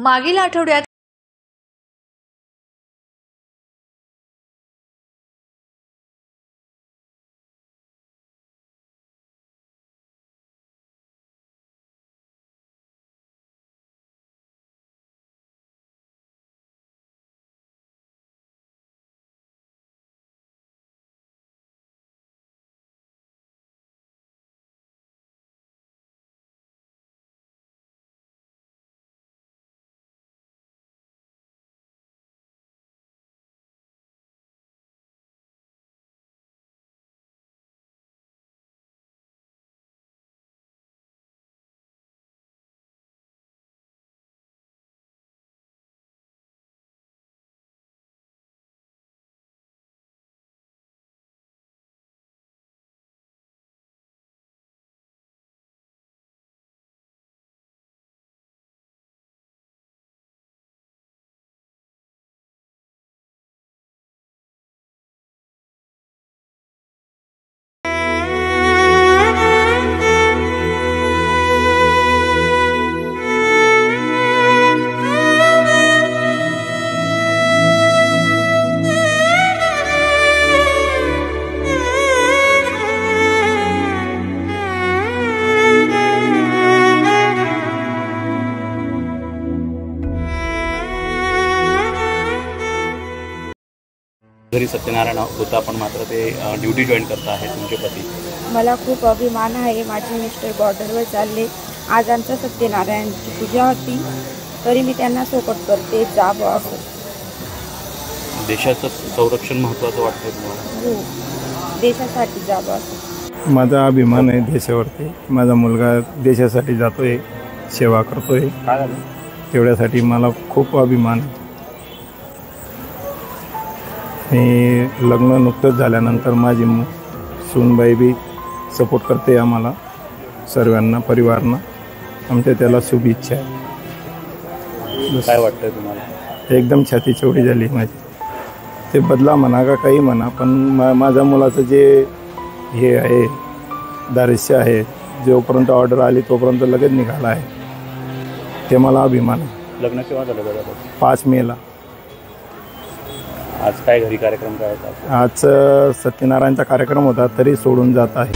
मागील आठवड्यात घरी सत्यनारायण होता, पण मात्र ते ड्युटी जॉईन करता आहे तुमचे पती. मला खूप अभिमान आहे. माझे मिस्टर बॉर्डरवर चालले. आज आमच्या सत्यनारायणची पूजा होती, तरी मी त्यांना सपोर्ट करते. जावं असं. देशाचं संरक्षण महत्त्वाचं वाटतं तुम्हाला? हो, देशासाठी जावं असं. माझा अभिमान आहे देशावरती. माझा मुलगा देशासाठी जातोय, सेवा करतोय. काय झालं? तेवढ्यासाठी मला खूप अभिमान आहे. मी लग्न नुकतंच झाल्यानंतर माझी सूनबाई बी सपोर्ट करते आम्हाला सर्वांना, परिवारांना. आमच्या त्याला शुभेच्छा आहे. काय वाटतंय तुम्हाला? एकदम छाती चवडी झाली माझी. ते बदला म्हणा का काही म्हणा, पण माझ्या मुलाचं जे हे आहे, दारिश्य आहे, जोपर्यंत ऑर्डर आली तोपर्यंत लगेच निघाला आहे. ते मला अभिमान आहे. लग्न केव्हा झालं दादा? 5 मेला. आज काय घरी कार्यक्रम काय होता? आज सत्यनारायणचा कार्यक्रम होता, तरी सोडून जात आहे.